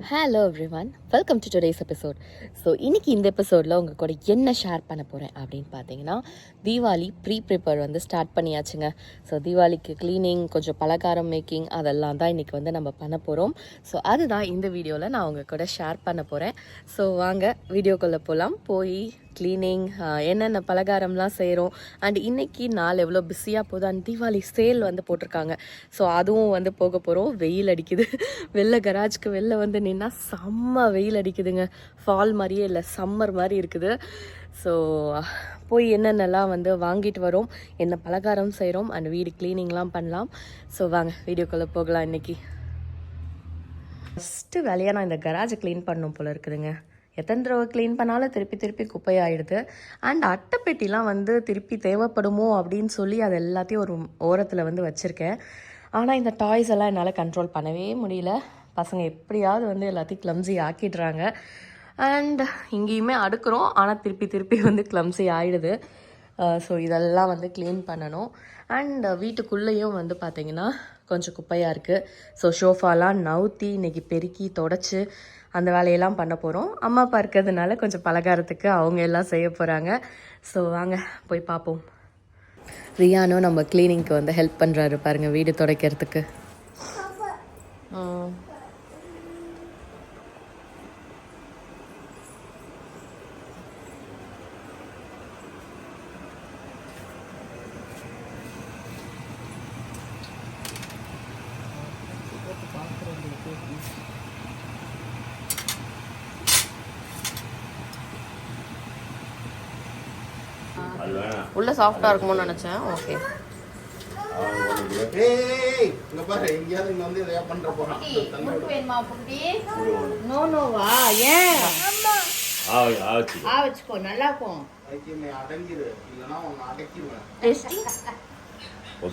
Hello everyone, welcome to today's episode. So இன்றைக்கி இந்த எபிசோடில் உங்கள் கூட என்ன ஷேர் பண்ண போகிறேன் அப்படின்னு பார்த்தீங்கன்னா, தீபாவளி ப்ரிப்பேர் வந்து ஸ்டார்ட் பண்ணியாச்சுங்க. ஸோ தீபாவளிக்கு க்ளீனிங், கொஞ்சம் பலகாரம் மேக்கிங் அதெல்லாம் தான் இன்றைக்கி வந்து நம்ம பண்ண போகிறோம். ஸோ அதுதான் இந்த வீடியோவில் நான் உங்கள் கூட ஷேர் பண்ண போகிறேன். ஸோ வாங்க வீடியோக்குள்ளே போகலாம். போய் க்ளீனிங், என்னென்ன பலகாரம்லாம் செய்கிறோம், அண்ட் இன்றைக்கி நாள் எவ்வளோ பிஸியாக போகுது. அண்ட் தீபாவளி சேல் வந்து போட்டிருக்காங்க. ஸோ அதுவும் வந்து போக போகிறோம். வெயில் அடிக்குது. வெளில கராஜ்க்கு வெளில வந்து நின்னா செம்ம வெயில் அடிக்குதுங்க. ஃபால் மாதிரியே இல்லை, சம்மர் மாதிரி இருக்குது. ஸோ போய் என்னென்னலாம் வந்து வாங்கிட்டு வரோம், என்ன பலகாரம் செய்கிறோம், அண்ட் வீடு க்ளீனிங்லாம் பண்ணலாம். ஸோ வாங்க வீடியோக்குள்ளே போகலாம். இன்றைக்கி ஃபஸ்ட்டு வேலையாக நான் இந்த கராஜை க்ளீன் பண்ணணும் போல் இருக்குதுங்க. எத்தனை தடவை க்ளீன் பண்ணாலும் திருப்பி குப்பையாயிடுது. அண்ட் அட்டைப்பெட்டிலாம் வந்து திருப்பி தேவைப்படுமோ அப்படின்னு சொல்லி அது எல்லாத்தையும் ஒரு ஓரத்தில் வந்து வச்சுருக்கேன். ஆனால் இந்த டாய்ஸ் எல்லாம் என்னால் கண்ட்ரோல் பண்ணவே முடியல. பசங்க எப்படியாவது வந்து எல்லாத்தையும் கிளம்ஸி ஆக்கிடுறாங்க. அண்ட் இங்கேயுமே அடுக்கிறோம், ஆனால் திருப்பி வந்து கிளம்ஸி ஆகிடுது. ஸோ இதெல்லாம் வந்து க்ளீன் பண்ணணும். அண்ட் வீட்டுக்குள்ளேயும் வந்து பார்த்திங்கன்னா கொஞ்சம் குப்பையாக இருக்குது. ஸோ ஷோஃபாலாம் நவுத்தி இன்றைக்கி பெருக்கி தொடச்சி அந்த வேலையெல்லாம் பண்ண போகிறோம். அம்மா அப்பா இருக்கிறதுனால கொஞ்சம் பலகாரத்துக்கு அவங்க எல்லாம் செய்ய போகிறாங்க. ஸோ வாங்க போய் பார்ப்போம். ரியானும் நம்ம க்ளீனிங்க்கு வந்து ஹெல்ப் பண்ணுறாரு பாருங்கள், வீடு துடைக்கிறதுக்கு. உள்ள சாஃப்டா இருக்குமோ நினைச்சேன். ஓகே,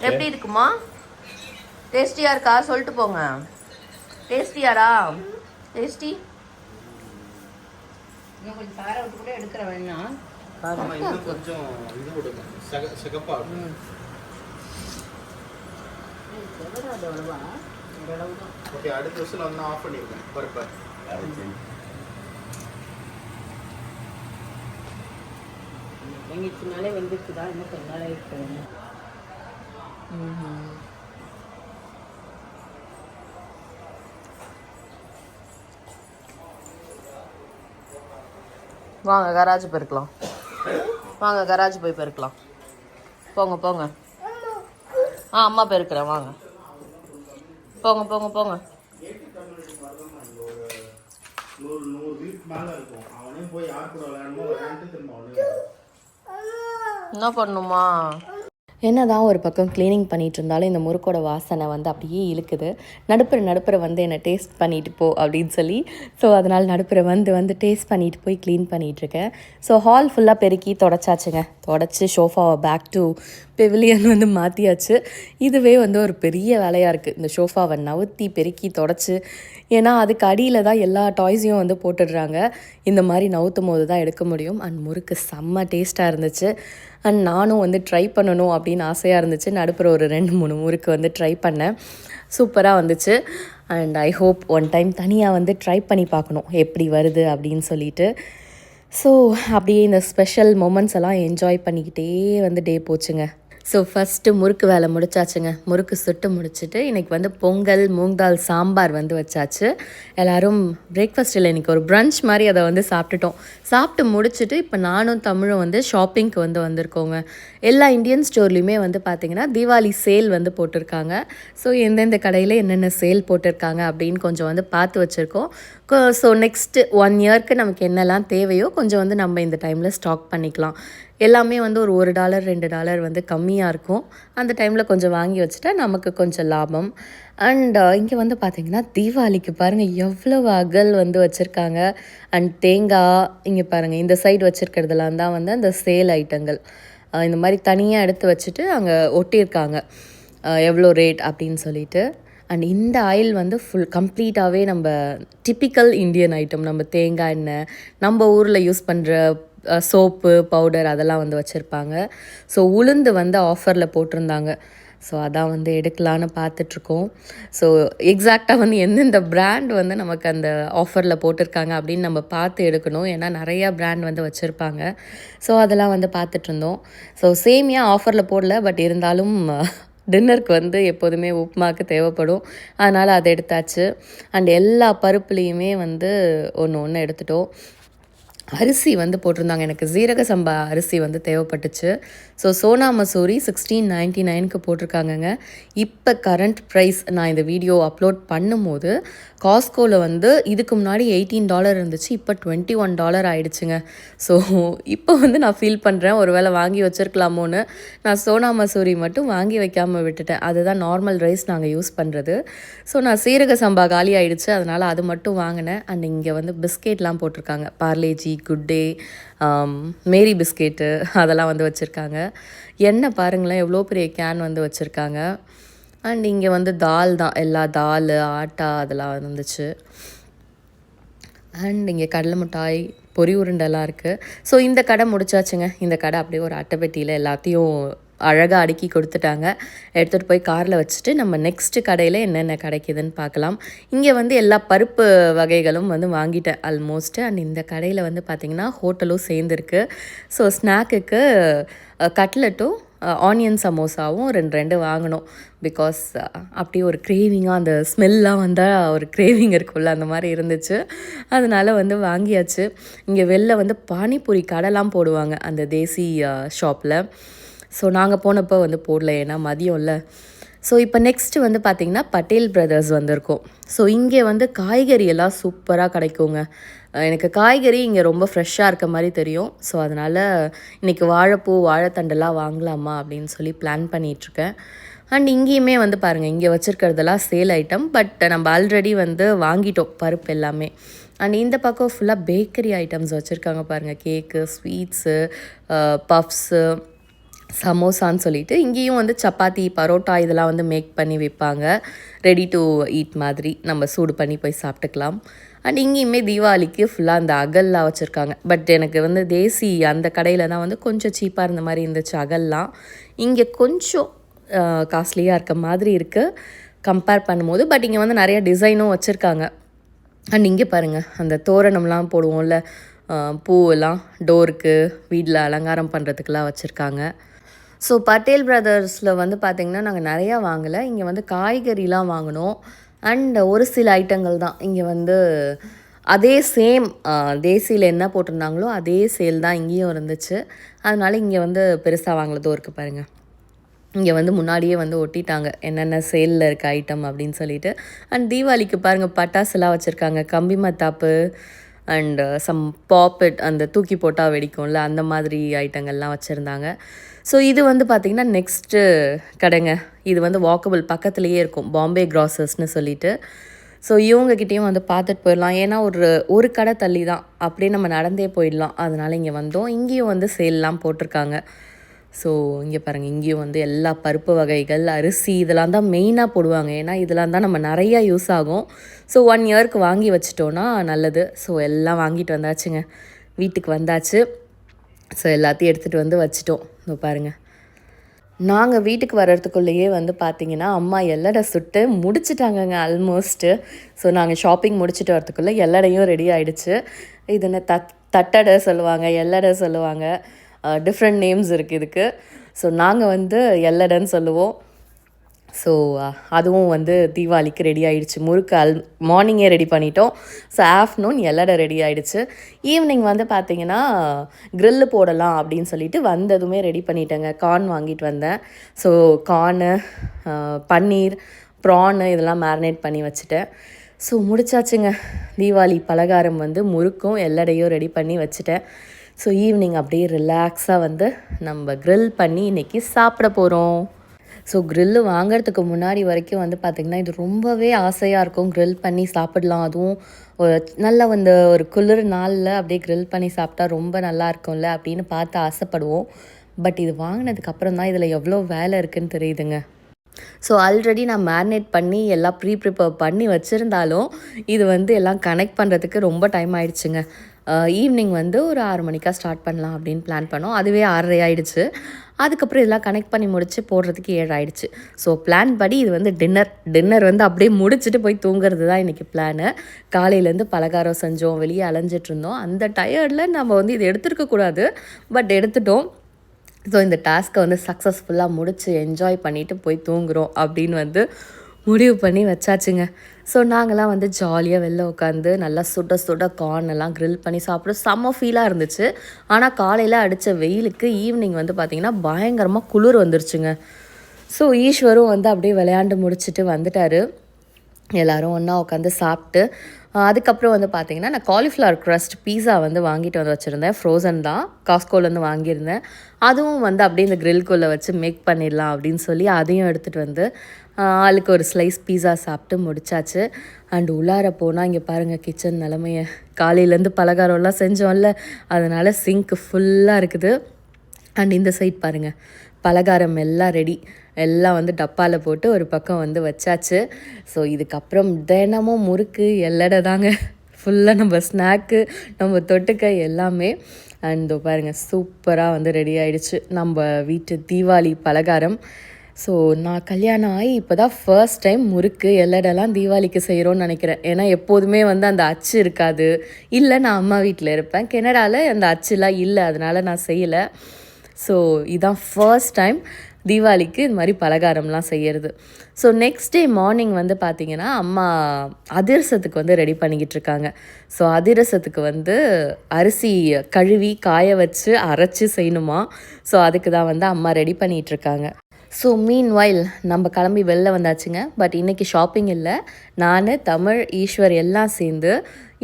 எப்படி இருக்குமா? டேஸ்டியா இருக்கா? சொல்லிட்டு போங்க. டேஸ்டியாடா? டேஸ்டி. இன்னும் கொஞ்சம் கார விட்டு கூட எடுக்கிற வேணாம். கொஞ்சம் இது விடுங்க, சிகப்பா இருக்கும். ஓகே, அடுத்த வருஷம் வந்து ஆஃப் பண்ணிருக்கேன். பருப்பை எங்களுக்கு மேலே வந்துருக்குதா? இன்னும் கொஞ்ச நாள் இருக்கு. வாங்க கராஜ் போயிருக்கலாம். வாங்க கராஜ் போய் பெருக்கலாம். போங்க. அம்மா பெருக்கிறேன். வாங்க போங்க. என்ன பண்ணுமா? என்னதான் ஒரு பக்கம் க்ளீனிங் பண்ணிகிட்டு இருந்தாலும் இந்த முறுக்கோட வாசனை வந்து அப்படியே இழுக்குது. நடுப்புற வந்து என்னை டேஸ்ட் பண்ணிட்டு போ அப்படின்னு சொல்லி. ஸோ அதனால் நடுப்புற வந்து டேஸ்ட் பண்ணிட்டு போய் க்ளீன் பண்ணிகிட்ருக்கேன். ஸோ ஹால் ஃபுல்லாக பெருக்கி தொடச்சாச்சுங்க. தொடச்சி ஷோஃபாவை பேக் டு பெவிலியன் வந்து மாற்றியாச்சு. இதுவே வந்து ஒரு பெரிய வேலையாக இருக்குது, இந்த ஷோஃபாவை நவுத்தி பெருக்கி தொடச்சி. ஏன்னா அதுக்கு அடியில் தான் எல்லா டாய்ஸையும் வந்து போட்டுடுறாங்க. இந்த மாதிரி நவுத்தும் போது தான் எடுக்க முடியும். அண்ட் முறுக்கு செம்ம டேஸ்ட்டாக இருந்துச்சு. அண்ட் நானும் வந்து ட்ரை பண்ணணும் அப்படின்னு ஆசையாக இருந்துச்சு. நடுப்புற ஒரு 2-3 முறுக்கு வந்து ட்ரை பண்ணேன். சூப்பராக வந்துச்சு. And I hope one time தனியாக வந்து ட்ரை பண்ணி பார்க்கணும் எப்படி வருது அப்படின்னு சொல்லிட்டு. ஸோ அப்படியே இந்த ஸ்பெஷல் மொமெண்ட்ஸ் எல்லாம் என்ஜாய் பண்ணிக்கிட்டே வந்து டே போச்சுங்க. ஸோ ஃபஸ்ட்டு முறுக்கு வேலை முடிச்சாச்சுங்க. முறுக்கு சுட்டு முடிச்சுட்டு இன்றைக்கி வந்து பொங்கல், மூங்கால் சாம்பார் வந்து வச்சாச்சு. எல்லோரும் பிரேக்ஃபாஸ்ட்டில் இன்றைக்கி ஒரு ப்ரன்ச் மாதிரி அதை வந்து சாப்பிட்டுட்டோம். சாப்பிட்டு முடிச்சுட்டு இப்போ நானும் தமிழும் வந்து ஷாப்பிங்க்கு வந்து வந்திருக்கோங்க. எல்லா இந்தியன் ஸ்டோர்லேயுமே வந்து பார்த்திங்கன்னா தீபாவளி சேல் வந்து போட்டிருக்காங்க. ஸோ எந்தெந்த கடையில் என்னென்ன சேல் போட்டிருக்காங்க அப்படின்னு கொஞ்சம் வந்து பார்த்து வச்சுருக்கோம். ஸோ நெக்ஸ்ட்டு 1 இயர்க்கு நமக்கு என்னெல்லாம் தேவையோ கொஞ்சம் வந்து நம்ம இந்த டைமில் ஸ்டாக் பண்ணிக்கலாம். எல்லாமே வந்து ஒரு $1 $2 வந்து கம்மியாக இருக்கும். அந்த டைமில் கொஞ்சம் வாங்கி வச்சுட்டா நமக்கு கொஞ்சம் லாபம். அண்ட் இங்கே வந்து பார்த்திங்கன்னா தீபாவளிக்கு பாருங்கள் எவ்வளவு அகல் வந்து வச்சுருக்காங்க. அண்ட் தேங்காய் இங்கே பாருங்கள், இந்த சைடு வச்சுருக்கிறதுலாம் தான் வந்து அந்த சேல் ஐட்டங்கள். இந்த மாதிரி தனியாக எடுத்து வச்சுட்டு அங்கே ஒட்டியிருக்காங்க எவ்வளோ ரேட் அப்படின்னு சொல்லிட்டு. அண்ட் இந்த ஆயில் வந்து கம்ப்ளீட்டாகவே நம்ம டிப்பிக்கல் இந்தியன் ஐட்டம். நம்ம தேங்காய் எண்ணெய், நம்ம ஊரில் யூஸ் பண்ணுற சோப்பு, பவுடர் அதெல்லாம் வந்து வச்சுருப்பாங்க. ஸோ உளுந்து வந்து ஆஃபரில் போட்டிருந்தாங்க. ஸோ அதான் வந்து எடுக்கலான்னு பார்த்துட்ருக்கோம். ஸோ எக்ஸாக்டாக வந்து எந்தெந்த பிராண்ட் வந்து நமக்கு அந்த ஆஃபரில் போட்டிருக்காங்க அப்படின்னு நம்ம பார்த்து எடுக்கணும். ஏன்னா நிறையா பிராண்ட் வந்து வச்சுருப்பாங்க. ஸோ அதெல்லாம் வந்து பார்த்துட்ருந்தோம். ஸோ சேமியா ஆஃபரில் போடல, பட் இருந்தாலும் டின்னருக்கு வந்து எப்போதுமே உப்புமாவுக்கு தேவைப்படும். அதனால் அதை எடுத்தாச்சு. அண்ட் எல்லா பருப்புலேயுமே வந்து ஒன்று ஒன்று எடுத்துட்டோம். அரிசி வந்து போட்டிருந்தாங்க. எனக்கு ஜீரக சம்பா அரிசி வந்து தேவைப்பட்டுச்சு. ஸோ சோனா மசூரி 1699க்கு போட்டிருக்காங்கங்க. இப்போ கரண்ட் ப்ரைஸ் நான் இந்த வீடியோ அப்லோட் பண்ணும்போது காஸ்கோவில் வந்து இதுக்கு முன்னாடி $18 இருந்துச்சு. இப்போ $21 ஆகிடுச்சுங்க. ஸோ இப்போ வந்து நான் ஃபீல் பண்ணுறேன், ஒரு வேளை வாங்கி வச்சுருக்கலாமோன்னு. நான் சோனா மசூரி மட்டும் வாங்கி வைக்காமல் விட்டுட்டேன். அதுதான் நார்மல் ரைஸ் நாங்கள் யூஸ் பண்ணுறது. ஸோ நான் சீரக சம்பா காலி ஆகிடுச்சு, அதனால் அது மட்டும் வாங்கினேன். அண்ட் இங்கே வந்து பிஸ்கெட்லாம் போட்டிருக்காங்க. பார்லேஜி, குட் டே, மேரி பிஸ்கெட்டு அதெல்லாம் வந்து வச்சுருக்காங்க. எண்ணெய் பாருங்களேன், எவ்வளோ பெரிய கேன் வந்து வச்சுருக்காங்க. அண்ட் இங்கே வந்து தால் தான், எல்லா தால், ஆட்டா அதெல்லாம் வந்துச்சு. அண்ட் இங்கே கடலை மிட்டாய், பொரி உருண்டெல்லாம் இருக்குது. ஸோ இந்த கடை முடிச்சாச்சுங்க. இந்த கடை அப்படியே ஒரு அட்டைப்பெட்டியில் எல்லாத்தையும் அழகாக அடுக்கி கொடுத்துட்டாங்க. எடுத்துகிட்டு போய் காரில் வச்சுட்டு நம்ம நெக்ஸ்ட்டு கடையில் என்னென்ன கிடைக்கிதுன்னு பார்க்கலாம். இங்கே வந்து எல்லா பருப்பு வகைகளும் வந்து வாங்கிட்டேன் ஆல்மோஸ்ட்டு. அண்ட் இந்த கடையில் வந்து பார்த்திங்கன்னா ஹோட்டலும் சேர்ந்துருக்கு. ஸோ ஸ்நாக்குக்கு கட்லெட்டும் ஆனியன் சமோசாவும் 2 வாங்கினோம். பிகாஸ் அப்படியே ஒரு க்ரேவிங்காக அந்த ஸ்மெல்லாம் வந்தால் ஒரு க்ரேவிங் இருக்குல்ல, அந்த மாதிரி இருந்துச்சு. அதனால் வந்து வாங்கியாச்சு. இங்கே வெளில வந்து பானிபூரி கடைலாம் போடுவாங்க அந்த தேசி ஷாப்பில். ஸோ நாங்கள் போனப்போ வந்து போடல, ஏன்னா மதியம்ல. ஸோ இப்போ நெக்ஸ்ட்டு வந்து பார்த்திங்கன்னா பட்டேல் பிரதர்ஸ் வந்திருக்கோம். ஸோ இங்கே வந்து காய்கறி எல்லாம் சூப்பராக கிடைக்குங்க. எனக்கு காய்கறி இங்கே ரொம்ப ஃப்ரெஷ்ஷாக இருக்க மாதிரி தெரியும். ஸோ அதனால் இன்றைக்கி வாழைப்பூ, வாழைத்தண்டெல்லாம் வாங்கலாமா அப்படின்னு சொல்லி பிளான் பண்ணிகிட்ருக்கேன். அண்ட் இங்கேயுமே வந்து பாருங்கள், இங்கே வச்சுருக்கிறதெல்லாம் சேல் ஐட்டம். பட் நம்ம ஆல்ரெடி வந்து வாங்கிட்டோம் பருப்பு எல்லாமே. அண்ட் இந்த பக்கம் ஃபுல்லாக பேக்கரி ஐட்டம்ஸ் வச்சுருக்காங்க பாருங்கள். கேக்கு, ஸ்வீட்ஸு, பஃப்ஸு, சமோசான்னு சொல்லிட்டு. இங்கேயும் வந்து சப்பாத்தி, பரோட்டா இதெல்லாம் வந்து மேக் பண்ணி விற்பாங்க. ரெடி டு ஈட் மாதிரி நம்ம சூடு பண்ணி போய் சாப்பிட்டுக்கலாம். அண்ட் இங்கேயுமே தீபாவளிக்கு ஃபுல்லாக அந்த அகல்லாம் வச்சுருக்காங்க. பட் எனக்கு வந்து தேசி அந்த கடையில் தான் வந்து கொஞ்சம் சீப்பாக இருந்த மாதிரி இருந்துச்சு அகல்லாம். இங்கே கொஞ்சம் காஸ்ட்லியாக இருக்க மாதிரி இருக்குது கம்பேர் பண்ணும்போது. பட் இங்கே வந்து நிறைய டிசைனும் வச்சுருக்காங்க. அண்ட் இங்கே பாருங்கள், அந்த தோரணம்லாம் போடுவோம்ல, பூவெல்லாம் டோருக்கு, வீட்டில் அலங்காரம் பண்ணுறதுக்கெலாம் வச்சுருக்காங்க. ஸோ பட்டேல் பிரதர்ஸில் வந்து பார்த்திங்கன்னா நாங்கள் நிறையா வாங்கலை. இங்கே வந்து காய்கறிலாம் வாங்கினோம். அண்ட் ஒரு சில ஐட்டங்கள் தான் இங்கே வந்து அதே சேம் தேசியில் என்ன போட்டிருந்தாங்களோ அதே சேல் தான் இங்கேயும் இருந்துச்சு. அதனால இங்கே வந்து பெருசாக வாங்கலதோ இருக்குது பாருங்கள். இங்கே வந்து முன்னாடியே வந்து ஒட்டிட்டாங்க என்னென்ன சேலில் இருக்க ஐட்டம் அப்படின்னு சொல்லிட்டு. அண்ட் தீபாவளிக்கு பாருங்கள் பட்டாசுலாம் வச்சுருக்காங்க. கம்பி மத்தாப்பு அண்டு சம் பாப்பெட், அந்த தூக்கி போட்டால் வெடிக்கும்ல, அந்த மாதிரி ஐட்டங்கள்லாம் வச்சுருந்தாங்க. ஸோ இது வந்து பார்த்திங்கன்னா நெக்ஸ்ட்டு கடைங்க. இது வந்து வாக்கபிள் பக்கத்துலேயே இருக்கும், பாம்பே கிராசர்ஸ்னு சொல்லிட்டு. ஸோ இவங்கக்கிட்டேயும் வந்து பார்த்துட்டு போயிடலாம். ஏன்னா ஒரு கடை தள்ளி தான், அப்படியே நம்ம நடந்தே போயிடலாம். அதனால் இங்கே வந்தோம். இங்கேயும் வந்து சேல்லாம் போட்டிருக்காங்க. ஸோ இங்கே பாருங்கள், இங்கேயும் வந்து எல்லா பருப்பு வகைகள், அரிசி இதெல்லாம் தான் மெயினாக போடுவாங்க. ஏன்னா இதெல்லாம் தான் நம்ம நிறையா யூஸ் ஆகும். ஸோ 1 இயருக்கு வாங்கி வச்சிட்டோன்னா நல்லது. ஸோ எல்லாம் வாங்கிட்டு வந்தாச்சுங்க, வீட்டுக்கு வந்தாச்சு. ஸோ எல்லாத்தையும் எடுத்துகிட்டு வந்து வச்சிட்டோம். இதோ பாருங்கள், நாங்கள் வீட்டுக்கு வர்றதுக்குள்ளேயே வந்து பார்த்திங்கன்னா அம்மா எல்லடை சுட்டு முடிச்சிட்டாங்கங்க ஆல்மோஸ்ட்டு. ஸோ நாங்கள் ஷாப்பிங் முடிச்சுட்டு வரத்துக்குள்ளே எல்லடையும் ரெடி ஆகிடுச்சு. இதுன்னு தட்டடை சொல்லுவாங்க, எல்லடை சொல்லுவாங்க, டிஃப்ரெண்ட் நேம்ஸ் இருக்குது இதுக்கு. ஸோ நாங்கள் வந்து எல்லடைன்னு சொல்லுவோம். ஸோ அதுவும் வந்து தீபாவளிக்கு ரெடி ஆகிடுச்சு. முறுக்கு மார்னிங்கே ரெடி பண்ணிட்டோம். ஸோ ஆஃப்டர்நூன் எல்லடை ரெடி ஆகிடுச்சு. ஈவினிங் வந்து பார்த்திங்கன்னா க்ரில்லு போடலாம் அப்படின்னு சொல்லிட்டு வந்ததுமே ரெடி பண்ணிட்டேங்க. கார்ன் வாங்கிட்டு வந்தேன். ஸோ கார்னு, பன்னீர், ப்ரானு இதெல்லாம் மேரினேட் பண்ணி வச்சுட்டேன். ஸோ முடிச்சாச்சுங்க. தீபாவளி பலகாரம் வந்து முறுக்கும் எல்லடையும் ரெடி பண்ணி வச்சுட்டேன். ஸோ ஈவினிங் அப்படியே ரிலாக்ஸாக வந்து நம்ம க்ரில் பண்ணி இன்றைக்கி சாப்பிட போகிறோம். ஸோ க்ரில்லு வாங்கிறதுக்கு முன்னாடி வரைக்கும் வந்து பார்த்திங்கன்னா இது ரொம்பவே ஆசையாக இருக்கும், க்ரில் பண்ணி சாப்பிடலாம். அதுவும் நல்லா வந்து ஒரு குளிர் நாளில் அப்படியே க்ரில் பண்ணி சாப்பிட்டா ரொம்ப நல்லா இருக்கும்ல அப்படின்னு பார்த்து ஆசைப்படுவோம். பட் இது வாங்கினதுக்கப்புறம் தான் இதில் எவ்வளோ வேலை இருக்குதுன்னு தெரியுதுங்க. ஸோ ஆல்ரெடி நான் மேரினேட் பண்ணி எல்லாம் ப்ரிப்பேர் பண்ணி வச்சுருந்தாலும் இது வந்து எல்லாம் கனெக்ட் பண்ணுறதுக்கு ரொம்ப டைம் ஆயிடுச்சுங்க. ஈவினிங் வந்து ஒரு 6 மணிக்கா ஸ்டார்ட் பண்ணலாம் அப்படின்னு பிளான் பண்ணோம். அதுவே 6:30 ஆயிடுச்சு. அதுக்கப்புறம் இதெல்லாம் கனெக்ட் பண்ணி முடிச்சு போடுறதுக்கு 7 ஆயிடுச்சு. ஸோ பிளான் படி இது வந்து டின்னர் வந்து அப்படியே முடிச்சுட்டு போய் தூங்குறது தான் இன்றைக்கி பிளானு. காலையிலேருந்து பலகாரம் செஞ்சோம், வெளியே அலைஞ்சிட்டு இருந்தோம். அந்த டயர்டில் நம்ம வந்து இது எடுத்துருக்கக்கூடாது, பட் எடுத்துட்டோம். ஸோ இந்த டாஸ்க்கை வந்து சக்ஸஸ்ஃபுல்லாக முடித்து என்ஜாய் பண்ணிவிட்டு போய் தூங்குறோம் அப்படின்னு வந்து முடிவு பண்ணி வச்சாச்சுங்க. ஸோ நாங்கள்லாம் வந்து ஜாலியாக வெளில உட்காந்து நல்லா சுட சுட கார்ன் எல்லாம் க்ரில் பண்ணி சாப்பிட செம்ம ஃபீலாக இருந்துச்சு. ஆனால் காலையில் அடித்த வெயிலுக்கு ஈவினிங் வந்து பார்த்திங்கன்னா பயங்கரமாக குளிர் வந்துருச்சுங்க. ஸோ ஈஸ்வரும் வந்து அப்படியே விளையாண்டு முடிச்சுட்டு வந்துட்டார். எல்லோரும் ஒன்றா உட்காந்து சாப்பிட்டு அதுக்கப்புறம் வந்து பார்த்திங்கன்னா நான் காலிஃப்ளவர் க்ரஸ்ட் பீஸா வந்து வாங்கிட்டு வந்து வச்சுருந்தேன். ஃப்ரோசன் தான், காஸ்கோலேருந்து வாங்கியிருந்தேன். அதுவும் வந்து அப்படியே இந்த க்ரில்குள்ளே வச்சு மேக் பண்ணிடலாம் அப்படின்னு சொல்லி அதையும் எடுத்துகிட்டு வந்து ஆளுக்கு ஒரு ஸ்லைஸ் பீஸா சாப்பிட்டு முடிச்சாச்சு. அண்ட் உள்ளார போனால் இங்கே பாருங்கள் கிச்சன் நிலமையை. காலையிலேருந்து பலகாரம்லாம் செஞ்சோம்ல, அதனால் சிங்க் ஃபுல்லாக இருக்குது. அண்ட் இந்த சைட் பாருங்கள், பலகாரம் எல்லாம் ரெடி. எல்லாம் வந்து டப்பாவில் போட்டு ஒரு பக்கம் வந்து வச்சாச்சு. ஸோ இதுக்கப்புறம் தினமும் முறுக்கு எல்லடை தாங்க ஃபுல்லாக நம்ம ஸ்நாக்கு, நம்ம தொட்டுக்க எல்லாமே. அண்ட் பாருங்கள் சூப்பராக வந்து ரெடி ஆகிடுச்சு நம்ம வீட்டு தீபாவளி பலகாரம். ஸோ நான் கல்யாணம் ஆகி இப்போ தான் ஃபர்ஸ்ட் டைம் முறுக்கு எல்லடெல்லாம் தீபாவளிக்கு செய்கிறோன்னு நினைக்கிறேன். ஏன்னா எப்போதுமே வந்து அந்த அச்சு இருக்காது. இல்லை, நான் அம்மா வீட்டில் இருப்பேன். கனடாவில் அந்த அச்சுலாம் இல்லை, அதனால் நான் செய்யலை. ஸோ இதுதான் ஃபர்ஸ்ட் டைம் தீபாவளிக்கு இது மாதிரி பலகாரம்லாம் செய்கிறது. ஸோ நெக்ஸ்ட் டே மார்னிங் வந்து பார்த்திங்கன்னா அம்மா அதிரசத்துக்கு வந்து ரெடி பண்ணிக்கிட்டு இருக்காங்க. ஸோ அதிரசத்துக்கு வந்து அரிசி கழுவி காய வச்சு அரைச்சி செய்யணுமா. ஸோ அதுக்கு தான் வந்து அம்மா ரெடி பண்ணிகிட்ருக்காங்க. ஸோ மீன்வைல் நம்ம கிளம்பி வெளில வந்தாச்சுங்க. பட் இன்றைக்கி ஷாப்பிங் இல்லை. நான், தமிழ், ஈஸ்வர் எல்லாம் சேர்ந்து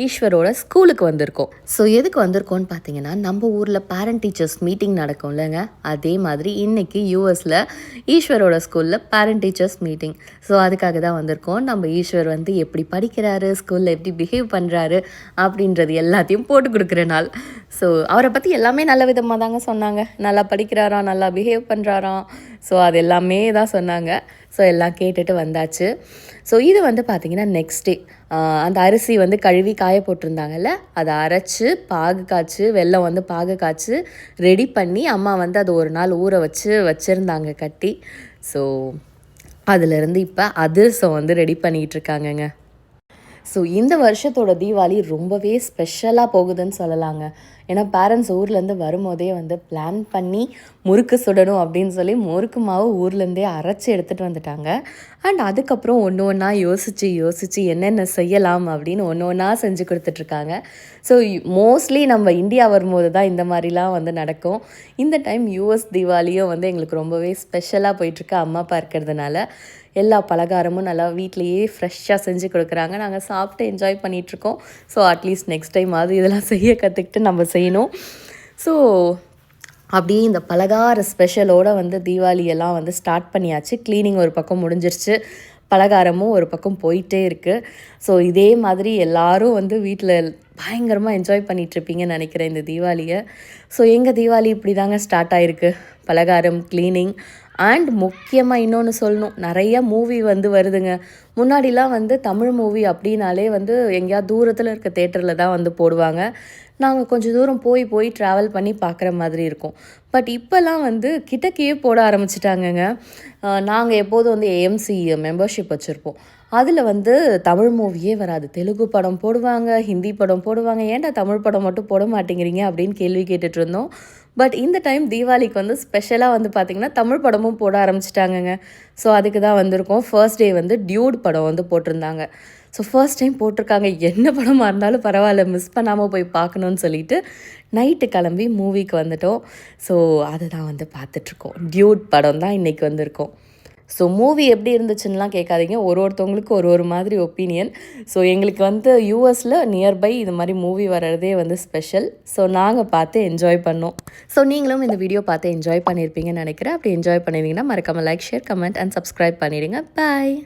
ஈஸ்வரோட ஸ்கூலுக்கு வந்திருக்கோம். ஸோ எதுக்கு வந்திருக்கோன்னு பார்த்தீங்கன்னா, நம்ம ஊரில் பேரண்ட் டீச்சர்ஸ் மீட்டிங் நடக்கும் இல்லைங்க, அதே மாதிரி இன்றைக்கி யூஎஸில் ஈஸ்வரோட ஸ்கூலில் பேரண்ட் டீச்சர்ஸ் மீட்டிங். ஸோ அதுக்காக தான் வந்திருக்கோம். நம்ம ஈஸ்வர் வந்து எப்படி படிக்கிறாரு, ஸ்கூலில் எப்படி பிஹேவ் பண்ணுறாரு அப்படின்றது எல்லாத்தையும் போட்டு கொடுக்குற நாள். ஸோ அவரை பற்றி எல்லாமே நல்ல விதமாக தாங்க சொன்னாங்க. நல்லா படிக்கிறாராம், நல்லா பிஹேவ் பண்ணுறாராம். ஸோ அது எல்லாமே தான் சொன்னாங்க. ஸோ எல்லாம் கேட்டுட்டு வந்தாச்சு. ஸோ இது வந்து பார்த்திங்கன்னா நெக்ஸ்ட் டே அந்த அரிசி வந்து கழுவி காய போட்டிருந்தாங்கல்ல, அதை அரைச்சி பாகு காய்ச்சி, வெல்லம் வந்து பாகு காய்ச்சி ரெடி பண்ணி அம்மா வந்து அது ஒரு நாள் ஊற வச்சுருந்தாங்க கட்டி. ஸோ அதிலேருந்து இப்போ அதிரசம் வந்து ரெடி பண்ணிகிட்ருக்காங்கங்க. ஸோ இந்த வருஷத்தோட தீபாவளி ரொம்பவே ஸ்பெஷலாக போகுதுன்னு சொல்லலாங்க. ஏன்னா பேரண்ட்ஸ் ஊர்லேருந்து வரும்போதே வந்து பிளான் பண்ணி முறுக்கு சுடணும் அப்படின்னு சொல்லி முறுக்கு மாவு ஊர்லேருந்தே அரைச்சி எடுத்துகிட்டு வந்துட்டாங்க. அண்ட் அதுக்கப்புறம் ஒன்று ஒன்றா யோசித்து என்னென்ன செய்யலாம் அப்படின்னு ஒன்று ஒன்றா செஞ்சு கொடுத்துட்ருக்காங்க. ஸோ மோஸ்ட்லி நம்ம இந்தியா வரும்போது தான் இந்த மாதிரிலாம் வந்து நடக்கும். இந்த டைம் யூஎஸ் தீபாவளியும் வந்து எங்களுக்கு ரொம்பவே ஸ்பெஷலாக போயிட்டுருக்கு. அம்மா அப்பா இருக்கிறதுனால எல்லா பலகாரமும் நல்லா வீட்லேயே ஃப்ரெஷ்ஷாக செஞ்சு கொடுக்குறாங்க. நாங்கள் சாப்பிட்டு என்ஜாய் பண்ணிகிட்ருக்கோம். ஸோ அட்லீஸ்ட் நெக்ஸ்ட் டைம் அது இதெல்லாம் செய்ய கற்றுக்கிட்டு நம்ம செய்யணும். ஸோ அப்படியே இந்த பலகார ஸ்பெஷலோடு வந்து தீபாவளியெல்லாம் வந்து ஸ்டார்ட் பண்ணியாச்சு. க்ளீனிங் ஒரு பக்கம் முடிஞ்சிருச்சு, பலகாரமும் ஒரு பக்கம் போயிட்டே இருக்குது. ஸோ இதே மாதிரி எல்லோரும் வந்து வீட்டில் பயங்கரமாக என்ஜாய் பண்ணிகிட்ருப்பீங்கன்னு நினைக்கிறேன் இந்த தீபாவளியை. ஸோ எங்கள் தீபாவளி இப்படி தாங்க ஸ்டார்ட் ஆகிருக்கு. பலகாரம், க்ளீனிங் அண்ட் முக்கியமாக இன்னொன்று சொல்லணும், நிறைய மூவி வந்து வருதுங்க. முன்னாடிலாம் வந்து தமிழ் மூவி அப்படின்னாலே வந்து எங்கேயாவது தூரத்தில் இருக்க தேட்டரில் தான் வந்து போடுவாங்க. நாங்கள் கொஞ்சம் தூரம் போய் ட்ராவல் பண்ணி பார்க்குற மாதிரி இருக்கும். பட் இப்போல்லாம் வந்து கிட்டக்கையே போட ஆரம்பிச்சிட்டாங்கங்க. நாங்கள் எப்போதும் வந்து ஏஎம்சி மெம்பர்ஷிப் வச்சுருப்போம். அதில் வந்து தமிழ் மூவியே வராது. தெலுங்கு படம் போடுவாங்க, ஹிந்தி படம் போடுவாங்க. ஏன்டா தமிழ் படம் மட்டும் போட மாட்டேங்கிறீங்க அப்படின்னு கேள்வி கேட்டுட்டு இருந்தோம். பட் இந்த டைம் தீபாவளிக்கு வந்து ஸ்பெஷலாக வந்து பார்த்திங்கன்னா தமிழ் படமும் போட ஆரம்பிச்சிட்டாங்கங்க. ஸோ அதுக்கு தான் வந்திருக்கோம். ஃபர்ஸ்ட் டே வந்து டியூட் படம் வந்து போட்டிருந்தாங்க. ஸோ ஃபர்ஸ்ட் டைம் போட்டிருக்காங்க. என்ன படமாக இருந்தாலும் பரவாயில்ல, மிஸ் பண்ணாமல் போய் பார்க்கணுன்னு சொல்லிட்டு நைட்டு கிளம்பி மூவிக்கு வந்துட்டோம். ஸோ அதை தான் வந்து பார்த்துட்ருக்கோம். டியூட் படம் தான் இன்றைக்கி வந்திருக்கோம். ஸோ மூவி எப்படி இருந்துச்சுன்னெலாம் கேட்காதீங்க. ஒருத்தவங்களுக்கு ஒரு மாதிரி ஒப்பீனியன். ஸோ எங்களுக்கு வந்து யூஎஸில் நியர்பை இது மாதிரி மூவி வர்றதே வந்து ஸ்பெஷல். ஸோ நாங்கள் பார்த்து என்ஜாய் பண்ணோம். ஸோ நீங்களும் இந்த வீடியோ பார்த்து என்ஜாய் பண்ணியிருப்பீங்கன்னு நினைக்கிறேன். அப்படி என்ஜாய் பண்ணியிருந்தீங்கன்னா மறக்காமல் like, share, comment and subscribe பண்ணிவிடுங்க. பாய்.